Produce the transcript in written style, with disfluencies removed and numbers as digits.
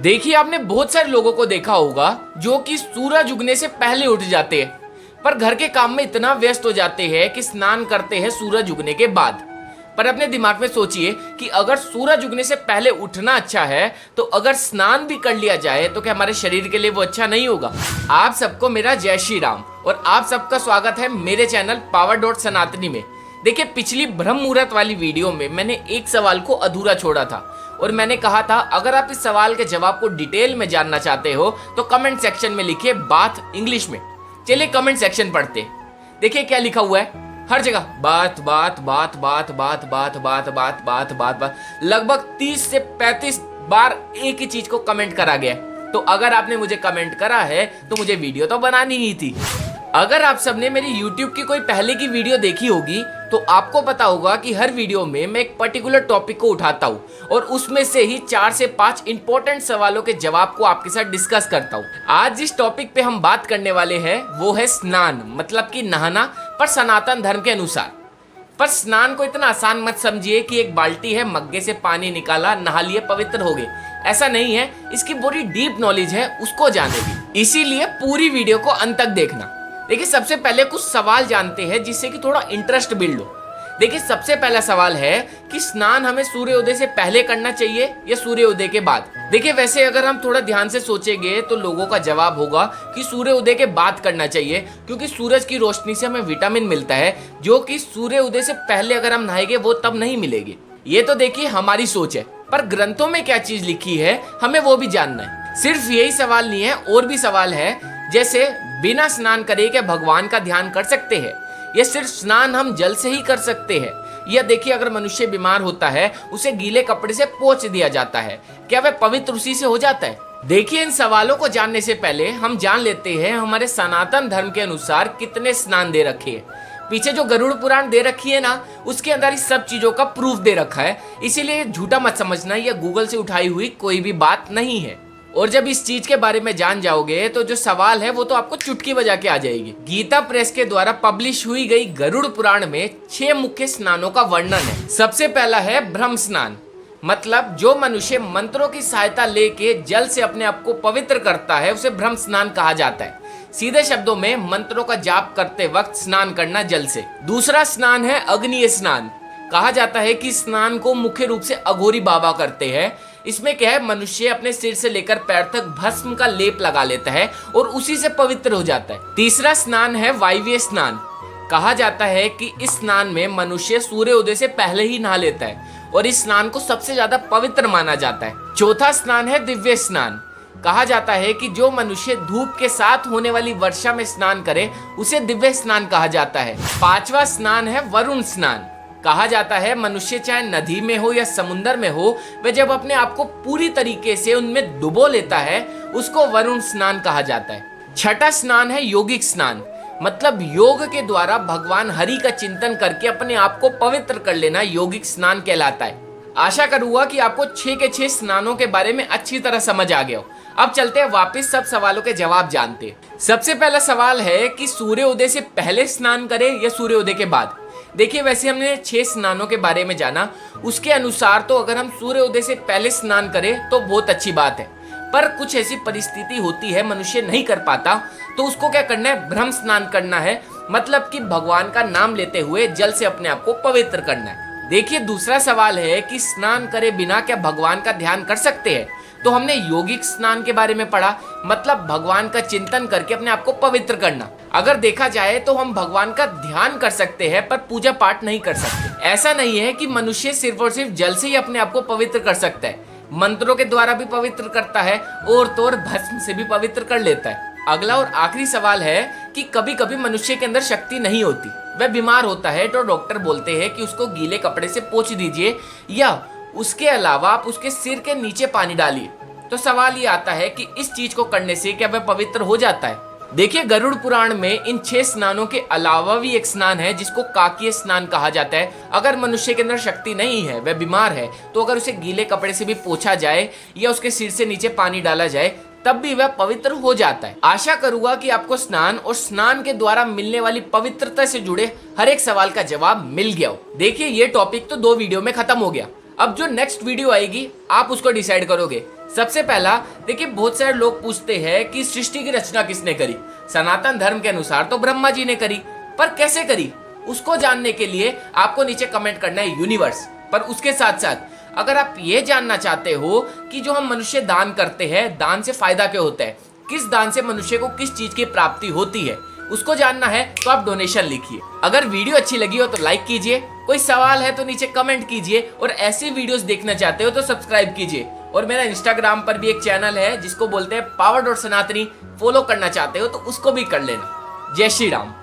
देखिए, आपने बहुत सारे लोगों को देखा होगा जो कि सूरज उगने से पहले उठ जाते हैं, पर घर के काम में इतना व्यस्त हो जाते हैं कि स्नान करते हैं सूरज उगने के बाद। पर अपने दिमाग में सोचिए कि अगर सूरज उगने से पहले उठना अच्छा है, तो अगर स्नान भी कर लिया जाए तो क्या हमारे शरीर के लिए वो अच्छा नहीं होगा? आप सबको मेरा जय श्री राम और आप सबका स्वागत है मेरे चैनल पावर डॉट सनातनी में। देखिए, पिछली ब्रह्म मुहूर्त वाली वीडियो में मैंने एक सवाल को अधूरा छोड़ा था और मैंने कहा था अगर आप इस सवाल के जवाब को डिटेल में जानना चाहते हो तो कमेंट सेक्शन में लिखिए बात इंग्लिश में। चलिए कमेंट सेक्शन पढ़ते। देखिए क्या लिखा हुआ है, हर जगह बात बात बात बात बात बात बात बात बात बात बात, लगभग 30 से 35 बार एक ही चीज को कमेंट करा गया है। तो अगर आपने मुझे कमेंट करा है तो मुझे वीडियो तो बनानी ही थी। अगर आप सबने मेरी YouTube की कोई पहले की वीडियो देखी होगी तो आपको पता होगा कि हर वीडियो में मैं एक पर्टिकुलर टॉपिक को उठाता हूँ और उसमें से ही 4 से 5 इंपॉर्टेंट सवालों के जवाब को आपके साथ डिस्कस करता हूँ। आज जिस टॉपिक पे हम बात करने वाले हैं वो है स्नान, मतलब कि नहाना, पर सनातन धर्म के अनुसार। पर स्नान को इतना आसान मत समझिए कि एक बाल्टी है, मग्गे से पानी निकाला, नहा लिए, पवित्र हो गए। ऐसा नहीं है, इसकी पूरी डीप नॉलेज है, उसको जानेगी। इसीलिए पूरी वीडियो को अंत तक देखना। देखिए, सबसे पहले कुछ सवाल जानते हैं जिससे कि थोड़ा इंटरेस्ट बिल्ड हो। देखिए, सबसे पहला सवाल है कि स्नान हमें सूर्योदय से पहले करना चाहिए या सूर्योदय के बाद? देखिए, वैसे अगर हम थोड़ा ध्यान से सोचेंगे तो लोगों का जवाब होगा कि सूर्योदय के बाद करना चाहिए, क्योंकि सूरज की रोशनी से हमें विटामिन मिलता है जो कि सूर्योदय से पहले अगर हम नहाएंगे वो तब नहीं मिलेगी। ये तो देखिए हमारी सोच है, पर ग्रंथों में क्या चीज लिखी है हमें वो भी जानना है। सिर्फ यही सवाल नहीं है, और भी सवाल है, जैसे बिना स्नान करे क्या भगवान का ध्यान कर सकते हैं, या सिर्फ स्नान हम जल से ही कर सकते हैं? या देखिए, अगर मनुष्य बीमार होता है उसे गीले कपड़े से पोंछ दिया जाता है, क्या वह पवित्र उसी से हो जाता है? देखिए, इन सवालों को जानने से पहले हम जान लेते हैं हमारे सनातन धर्म के अनुसार कितने स्नान दे रखे हैं। पीछे जो गरुड़ पुराण दे रखी है ना, उसके अंदर इस सब चीजों का प्रूफ दे रखा है, इसीलिए झूठा मत समझना, यह गूगल से उठाई हुई कोई भी बात नहीं है। और जब इस चीज के बारे में जान जाओगे तो जो सवाल है वो तो आपको चुटकी बजा के आ जाएगी। गीता प्रेस के द्वारा पब्लिश हुई गई गरुड़ पुराण में 6 मुख्य स्नानों का वर्णन है। सबसे पहला है ब्रह्म स्नान, मतलब जो मनुष्य मंत्रों की सहायता लेके जल से अपने आप को पवित्र करता है उसे ब्रह्म स्नान कहा जाता है। सीधे शब्दों में मंत्रों का जाप करते वक्त स्नान करना जल से। दूसरा स्नान है अग्नि स्नान। कहा जाता है कि स्नान को मुख्य रूप से अघोरी बाबा करते हैं। इसमें क्या है, मनुष्य अपने सिर से लेकर पैर तक भस्म का लेप लगा लेता है और उसी से पवित्र हो जाता है। तीसरा स्नान है वायव्य स्नान। कहा जाता है कि इस स्नान में मनुष्य सूर्योदय से पहले ही नहा लेता है और इस स्नान को सबसे ज्यादा पवित्र माना जाता है। चौथा स्नान है दिव्य स्नान। कहा जाता है कि जो मनुष्य धूप के साथ होने वाली वर्षा में स्नान करे उसे दिव्य स्नान कहा जाता है। पांचवा स्नान है वरुण स्नान। कहा जाता है मनुष्य चाहे नदी में हो या समुद्र में हो, वह जब अपने आप को पूरी तरीके से उनमें डुबो लेता है उसको वरुण स्नान कहा जाता है। छठा स्नान है योगिक स्नान, मतलब योग के द्वारा भगवान हरि का चिंतन करके अपने आप को पवित्र कर लेना योगिक स्नान कहलाता है। आशा करूंगा कि आपको 6 के 6 स्नानों के बारे में अच्छी तरह समझ आ गया हो। अब चलते हैं वापस सब सवालों के जवाब जानते हैं। सबसे पहला सवाल है कि सूर्योदय से पहले स्नान करें या सूर्योदय के बाद? देखिए, वैसे हमने 6 स्नानों के बारे में जाना, उसके अनुसार तो अगर हम सूर्योदय से पहले स्नान करें तो बहुत अच्छी बात है, पर कुछ ऐसी परिस्थिति होती है मनुष्य नहीं कर पाता, तो उसको क्या करना है, ब्रह्म स्नान करना है, मतलब कि भगवान का नाम लेते हुए जल से अपने आप को पवित्र करना है। देखिए, दूसरा सवाल है कि स्नान करे बिना क्या भगवान का ध्यान कर सकते हैं? तो हमने योगिक स्नान के बारे में पढ़ा, मतलब भगवान का चिंतन करके अपने आप को पवित्र करना। अगर देखा जाए तो हम भगवान का ध्यान कर सकते हैं पर पूजा पाठ नहीं कर सकते। ऐसा नहीं है कि मनुष्य सिर्फ और सिर्फ जल से ही अपने आप को पवित्र कर सकता है, मंत्रों के द्वारा भी पवित्र करता है और तो और भस्म से भी पवित्र कर लेता है। अगला और आखिरी सवाल है कि कभी कभी मनुष्य के अंदर शक्ति नहीं होती, वह बीमार होता है तो डॉक्टर बोलते हैं कि उसको गीले कपड़े से पोंछ दीजिए या उसके अलावा आप उसके सिर के नीचे पानी डालिए। तो सवाल ये आता है कि इस चीज को करने से क्या वह पवित्र हो जाता है? देखिए, गरुड़ पुराण में इन 6 स्नानों के अलावा भी एक स्नान है जिसको काकीय स्नान कहा जाता है। अगर मनुष्य के अंदर शक्ति नहीं है, वह बीमार है, तो अगर उसे गीले कपड़े से भी पोंछा जाए या उसके सिर से नीचे पानी डाला जाए तब भी वह पवित्र हो जाता है। आशा करूंगा कि आपको स्नान और स्नान के द्वारा मिलने वाली पवित्रता से जुड़े हर एक सवाल का जवाब मिल गया हो। देखिए, ये टॉपिक तो 2 वीडियो में खत्म हो गया। अब जो नेक्स्ट वीडियो आएगी आप उसको डिसाइड करोगे। सबसे पहला देखिए, बहुत सारे लोग पूछते हैं कि सृष्टि की रचना किसने करी। सनातन धर्म के अनुसार तो ब्रह्मा जी ने करी, पर कैसे करी उसको जानने के लिए आपको नीचे कमेंट करना है यूनिवर्स। पर उसके साथ साथ अगर आप ये जानना चाहते हो कि जो हम मनुष्य दान करते हैं, दान से फायदा क्या होता है, किस दान से मनुष्य को किस चीज की प्राप्ति होती है, उसको जानना है तो आप डोनेशन लिखिए। अगर वीडियो अच्छी लगी हो तो लाइक कीजिए, कोई सवाल है तो नीचे कमेंट कीजिए, और ऐसी वीडियोस देखना चाहते हो तो सब्सक्राइब कीजिए। और मेरा इंस्टाग्राम पर भी एक चैनल है जिसको बोलते हैं पावर.सनातनी, फॉलो करना चाहते हो तो उसको भी कर लेना। जय श्री राम।